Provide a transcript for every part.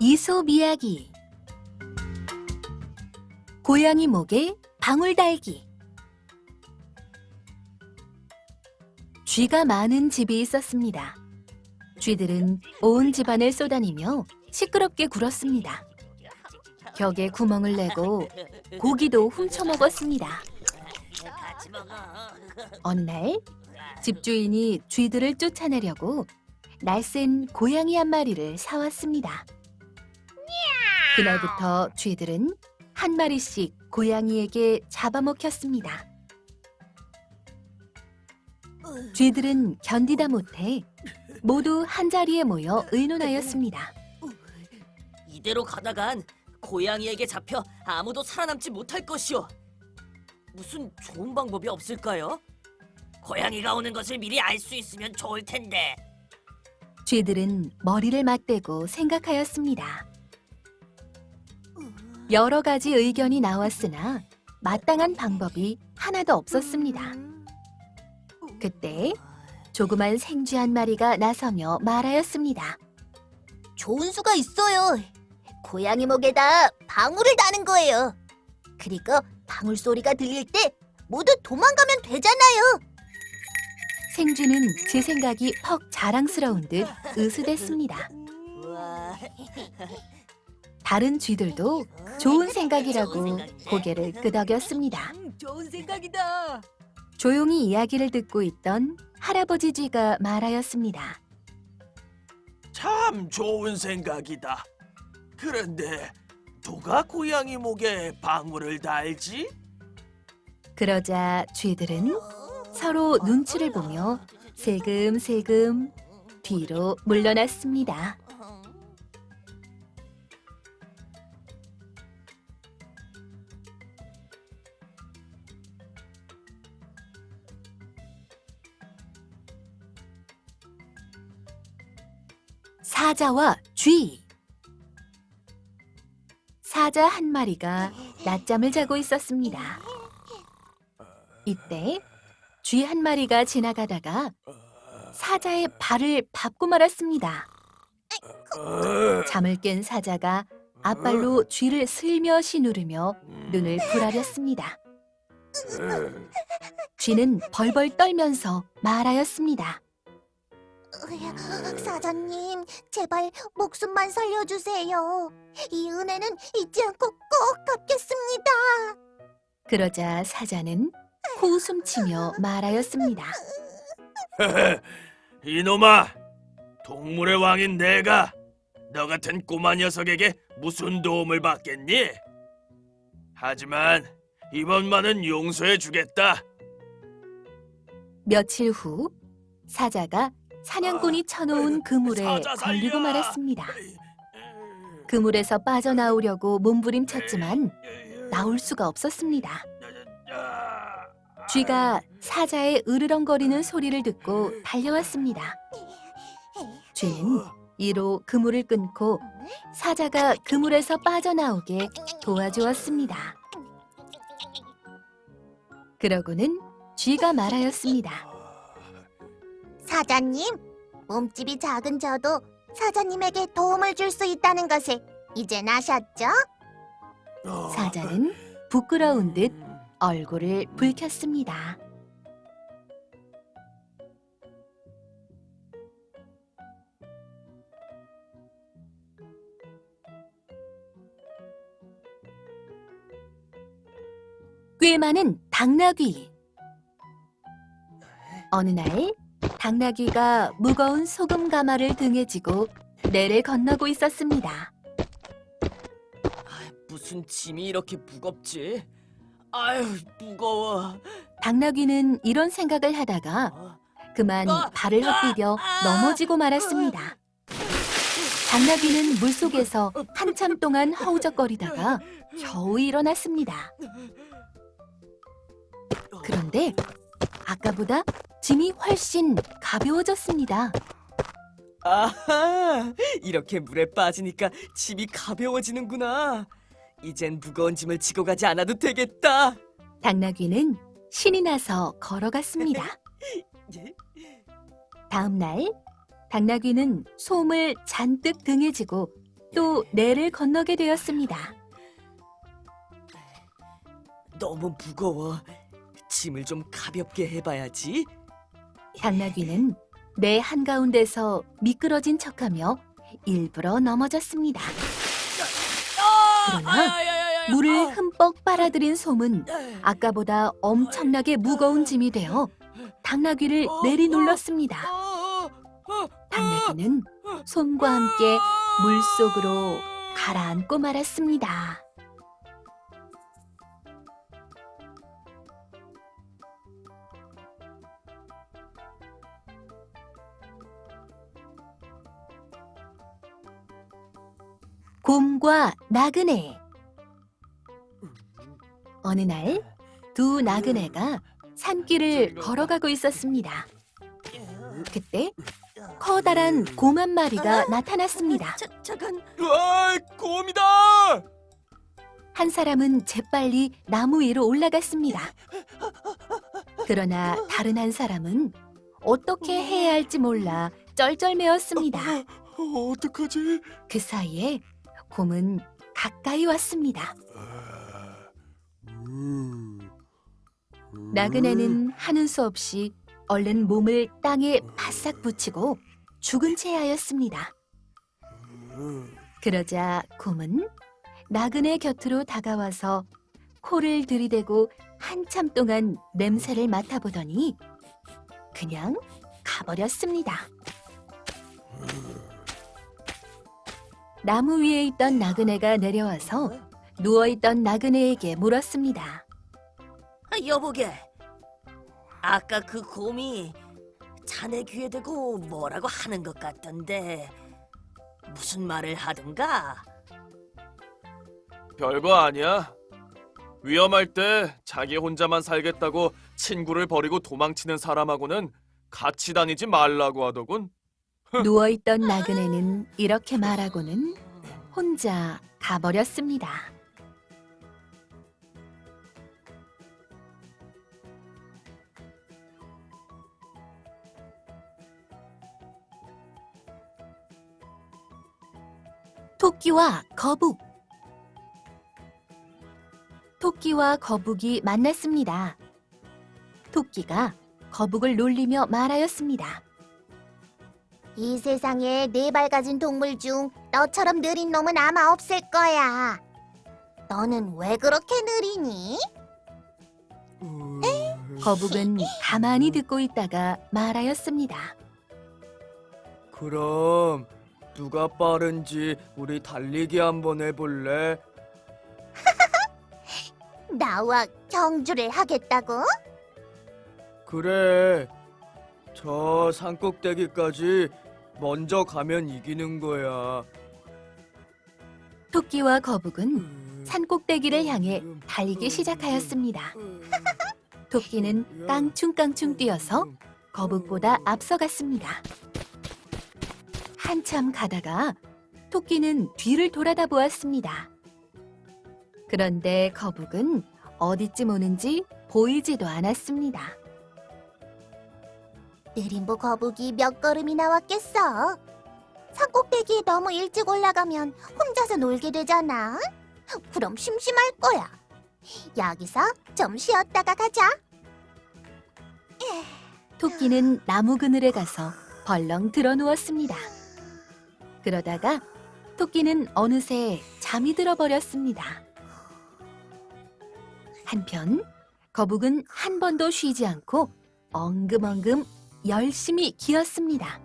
이솝 이야기. 고양이 목에 방울달기. 쥐가 많은 집이 있었습니다. 쥐들은 온 집안을 쏘다니며 시끄럽게 굴었습니다. 벽에 구멍을 내고 고기도 훔쳐먹었습니다. 어느 날 집주인이 쥐들을 쫓아내려고 날쌘 고양이 한 마리를 사왔습니다. 그날부터 쥐들은 한 마리씩 고양이에게 잡아먹혔습니다. 쥐들은 견디다 못해 모두 한자리에 모여 의논하였습니다. 이대로 가다간 고양이에게 잡혀 아무도 살아남지 못할 것이오. 무슨 좋은 방법이 없을까요? 고양이가 오는 것을 미리 알 수 있으면 좋을 텐데. 쥐들은 머리를 맞대고 생각하였습니다. 여러 가지 의견이 나왔으나 마땅한 방법이 하나도 없었습니다. 그때 조그만 생쥐 한 마리가 나서며 말하였습니다. 좋은 수가 있어요. 고양이 목에다 방울을 다는 거예요. 그리고 방울 소리가 들릴 때 모두 도망가면 되잖아요. 생쥐는 제 생각이 퍽 자랑스러운 듯 으스댔습니다. 우와, 다른 쥐들도 좋은 생각이라고 고개를 끄덕였습니다. 좋은 생각이다. 조용히 이야기를 듣고 있던 할아버지 쥐가 말하였습니다. 참 좋은 생각이다. 그런데 누가 고양이 목에 방울을 달지? 그러자 쥐들은 서로 눈치를 보며 슬금슬금 뒤로 물러났습니다. 사자와 쥐. 사자 한 마리가 낮잠을 자고 있었습니다. 이때 쥐 한 마리가 지나가다가 사자의 발을 밟고 말았습니다. 잠을 깬 사자가 앞발로 쥐를 슬며시 누르며 눈을 부라렸습니다. 쥐는 벌벌 떨면서 말하였습니다. 사자님, 제발 목숨만 살려주세요. 이 은혜는 잊지 않고 꼭 갚겠습니다. 그러자 사자는 코웃음치며 말하였습니다. 이놈아, 동물의 왕인 내가 너 같은 꼬마 녀석에게 무슨 도움을 받겠니? 하지만 이번만은 용서해 주겠다. 며칠 후 사자가 사냥꾼이 쳐놓은 그물에 사자 살려! 걸리고 말았습니다. 그물에서 빠져나오려고 몸부림쳤지만 나올 수가 없었습니다. 쥐가 사자의 으르렁거리는 소리를 듣고 달려왔습니다. 쥐는 이로 그물을 끊고 사자가 그물에서 빠져나오게 도와주었습니다. 그러고는 쥐가 말하였습니다. 사자님, 몸집이 작은 저도 사자님에게 도움을 줄 수 있다는 것을 이젠 아셨죠? 사자는 부끄러운 듯 얼굴을 붉혔습니다. 꽤 많은 당나귀. 어느 날 당나귀가 무거운 소금 가마를 등에 지고 내를 건너고 있었습니다. 무슨 짐이 이렇게 무겁지? 아유, 무거워. 당나귀는 이런 생각을 하다가 그만 발을 헛디뎌 넘어지고 말았습니다. 당나귀는 물속에서 한참 동안 허우적거리다가 겨우 일어났습니다. 그런데 아까보다 짐이 훨씬 가벼워졌습니다. 아하, 이렇게 물에 빠지니까 짐이 가벼워지는구나. 이젠 무거운 짐을 지고 가지 않아도 되겠다. 당나귀는 신이 나서 걸어갔습니다. 다음 날 당나귀는 솜을 잔뜩 등에 지고 또 내를 건너게 되었습니다. 너무 무거워. 짐을 좀 가볍게 해봐야지. 당나귀는 내 한가운데서 미끄러진 척하며 일부러 넘어졌습니다. 그러나 물을 흠뻑 빨아들인 솜은 아까보다 엄청나게 무거운 짐이 되어 당나귀를 내리눌렀습니다. 당나귀는 솜과 함께 물속으로 가라앉고 말았습니다. 곰과 나그네. 어느 날 두 나그네가 산길을 걸어가고 있었습니다. 그때 커다란 곰 한 마리가 나타났습니다. 잠깐. 으아, 곰이다! 한 사람은 재빨리 나무 위로 올라갔습니다. 그러나 다른 한 사람은 어떻게 해야 할지 몰라 쩔쩔매었습니다. 어떡하지? 그 사이에 곰은 가까이 왔습니다. 나그네는 하는 수 없이 얼른 몸을 땅에 바싹 붙이고 죽은 채 하였습니다. 그러자 곰은 나그네 곁으로 다가와서 코를 들이대고 한참 동안 냄새를 맡아보더니 그냥 가버렸습니다. 나무 위에 있던 나그네가 내려와서 누워있던 나그네에게 물었습니다. 여보게, 아까 그 곰이 자네 귀에 대고 뭐라고 하는 것 같던데 무슨 말을 하든가? 별거 아니야. 위험할 때 자기 혼자만 살겠다고 친구를 버리고 도망치는 사람하고는 같이 다니지 말라고 하더군. 누워있던 나그네는 이렇게 말하고는 혼자 가버렸습니다. 토끼와 거북. 토끼와 거북이 만났습니다. 토끼가 거북을 놀리며 말하였습니다. 이 세상에 4발 가진 동물 중 너처럼 느린 놈은 아마 없을 거야. 너는 왜 그렇게 느리니? 거북은 가만히 듣고 있다가 말하였습니다. 그럼 누가 빠른지 우리 달리기 한번 해볼래? 나와 경주를 하겠다고? 그래. 저 산꼭대기까지 먼저 가면 이기는 거야. 토끼와 거북은 산꼭대기를 향해 달리기 시작하였습니다. 토끼는 깡충깡충 뛰어서 거북보다 앞서갔습니다. 한참 가다가 토끼는 뒤를 돌아다 보았습니다. 그런데 거북은 어디쯤 오는지 보이지도 않았습니다. 느림보 거북이 몇 걸음이나 왔겠어? 산꼭대기에 너무 일찍 올라가면 혼자서 놀게 되잖아. 그럼 심심할 거야. 여기서 좀 쉬었다가 가자. 토끼는 나무 그늘에 가서 벌렁 들어 누웠습니다. 그러다가 토끼는 어느새 잠이 들어 버렸습니다. 한편 거북은 한 번도 쉬지 않고 엉금엉금 열심히 기었습니다.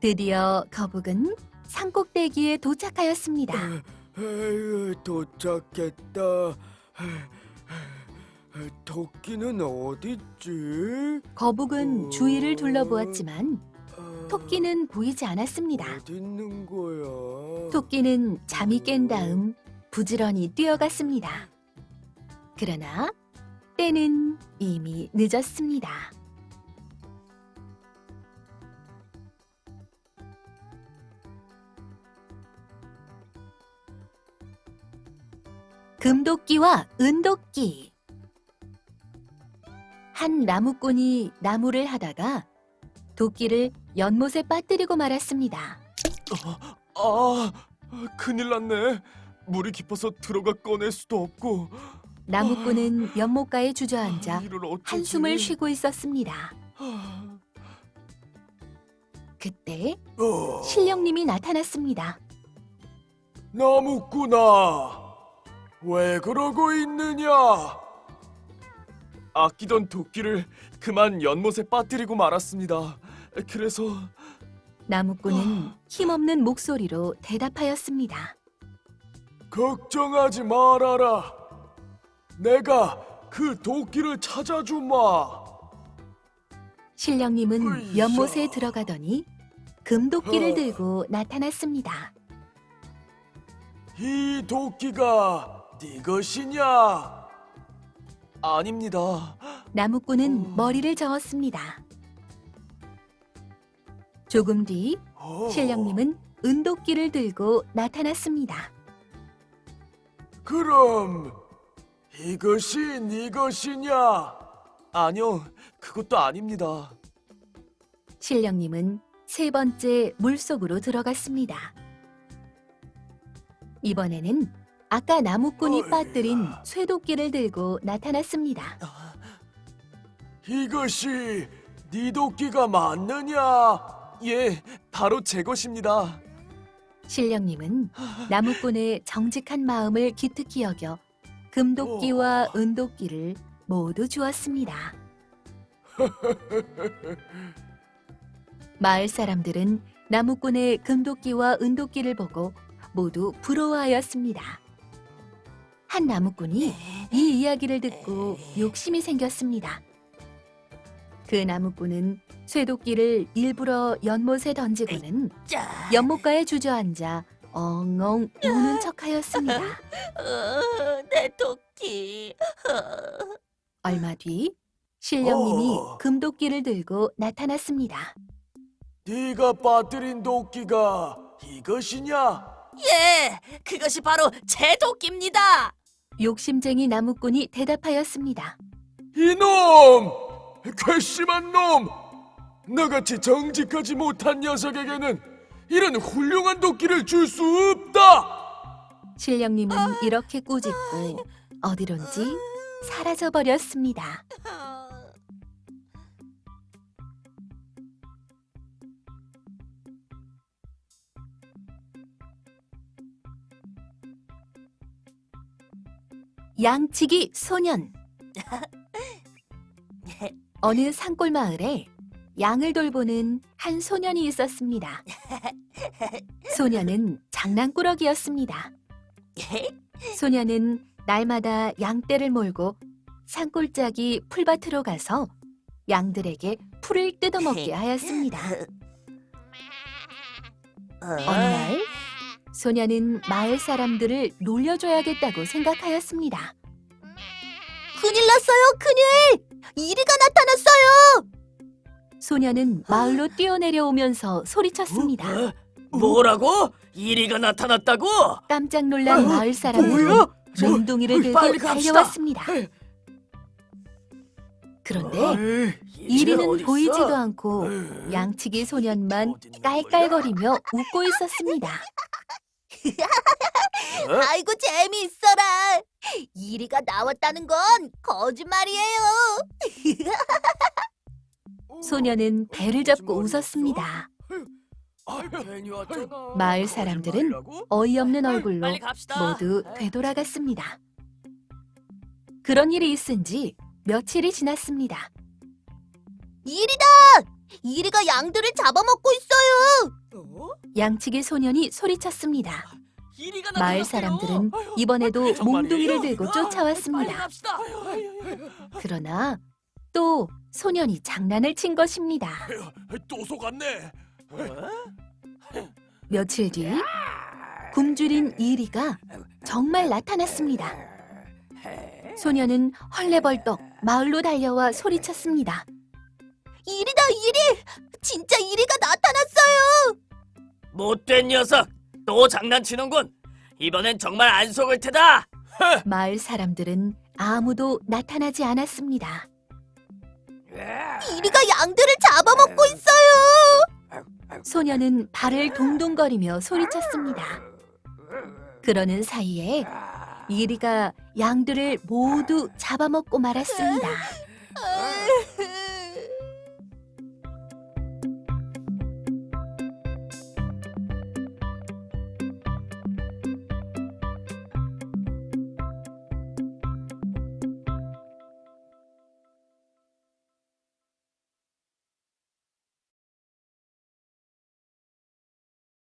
드디어 거북은 산꼭대기에 도착하였습니다. 에휴, 도착했다. 토끼는 어딨지? 거북은 주위를 둘러보았지만 토끼는 보이지 않았습니다. 어디 있는 거야? 토끼는 잠이 깬 다음 부지런히 뛰어갔습니다. 그러나 때는 이미 늦었습니다. 금도끼와 은도끼. 한 나무꾼이 나무를 하다가 도끼를 연못에 빠뜨리고 말았습니다. 아, 큰일 났네. 물이 깊어서 들어가 꺼낼 수도 없고. 나무꾼은 연못가에 주저앉아 이를 어쩌지? 한숨을 쉬고 있었습니다. 그때 신령님이 나타났습니다. 나무꾼아, 왜 그러고 있느냐? 아끼던 도끼를 그만 연못에 빠뜨리고 말았습니다. 그래서 나무꾼은 힘없는 목소리로 대답하였습니다. 걱정하지 말아라. 내가 그 도끼를 찾아주마. 신령님은 으이샤. 연못에 들어가더니 금도끼를 어. 들고 나타났습니다. 이 도끼가 네 것이냐? 아닙니다. 나무꾼은 머리를 저었습니다. 조금 뒤 신령님은 은도끼를 들고 나타났습니다. 그럼 이것이 네 것이냐? 아니요, 그것도 아닙니다. 신령님은 세 번째 물속으로 들어갔습니다. 이번에는 아까 나무꾼이 어이야. 빠뜨린 쇠도끼를 들고 나타났습니다. 이것이 네 도끼가 맞느냐? 예, 바로 제 것입니다. 신령님은 나무꾼의 정직한 마음을 기특히 여겨 금도끼와 은도끼를 모두 주었습니다. 마을 사람들은 나무꾼의 금도끼와 은도끼를 보고 모두 부러워하였습니다. 한 나무꾼이 이 이야기를 듣고 욕심이 생겼습니다. 그 나무꾼은 쇠도끼를 일부러 연못에 던지고는 짜. 연못가에 주저앉아 엉엉 우는 척하였습니다. 내 도끼. 얼마 뒤 신령님이 어. 금도끼를 들고 나타났습니다. 네가 빠뜨린 도끼가 이것이냐? 예, 그것이 바로 제 도끼입니다. 욕심쟁이 나무꾼이 대답하였습니다. 이놈! 괘씸한 놈! 너같이 정직하지 못한 녀석에게는 이런 훌륭한 도끼를 줄 수 없다! 신령님은 이렇게 꾸짖고 어디론지 사라져 버렸습니다. 양치기 소년. 어느 산골 마을에 양을 돌보는 한 소년이 있었습니다. 소년은 장난꾸러기였습니다. 소년은 날마다 양떼를 몰고 산골짜기 풀밭으로 가서 양들에게 풀을 뜯어먹게 하였습니다. 어느 날 소년은 마을 사람들을 놀려줘야겠다고 생각하였습니다. 큰일 났어요, 큰일! 이리가 나타났어요! 소년은 마을로 뛰어내려오면서 소리쳤습니다. 뭐라고? 이리가 나타났다고? 깜짝 놀란 마을 사람들은 뭐야? 몽둥이를 들고 빨리 갑시다. 달려왔습니다. 그런데 이리는 보이지도 않고 양치기 소년만 깔깔거리며 웃고 있었습니다. 아이고, 재미있어라! 이리가 나왔다는 건 거짓말이에요! 소년은 배를 잡고 웃었습니다. 괜히 왔잖아. 마을 사람들은 어이없는 얼굴로 빨리 갑시다. 모두 되돌아갔습니다. 그런 일이 있은 지 며칠이 지났습니다. 이리다! 이리가 양들을 잡아먹고 있어요! 양치기 소년이 소리쳤습니다. 이리가 마을 나타났어요. 사람들은 이번에도 몽둥이를 들고 빨리 쫓아왔습니다. 갑시다. 그러나 또 소년이 장난을 친 것입니다. 또 속았네. 며칠 뒤 굶주린 이리가 정말 나타났습니다. 소년은 헐레벌떡 마을로 달려와 소리쳤습니다. 이리다, 이리! 진짜 이리가 나타났어요! 못된 녀석, 또 장난치는군. 이번엔 정말 안 속을 테다. 마을 사람들은 아무도 나타나지 않았습니다. 이리가 양들을 잡아먹고 있어요! 소녀는 발을 동동거리며 소리쳤습니다. 그러는 사이에 이리가 양들을 모두 잡아먹고 말았습니다.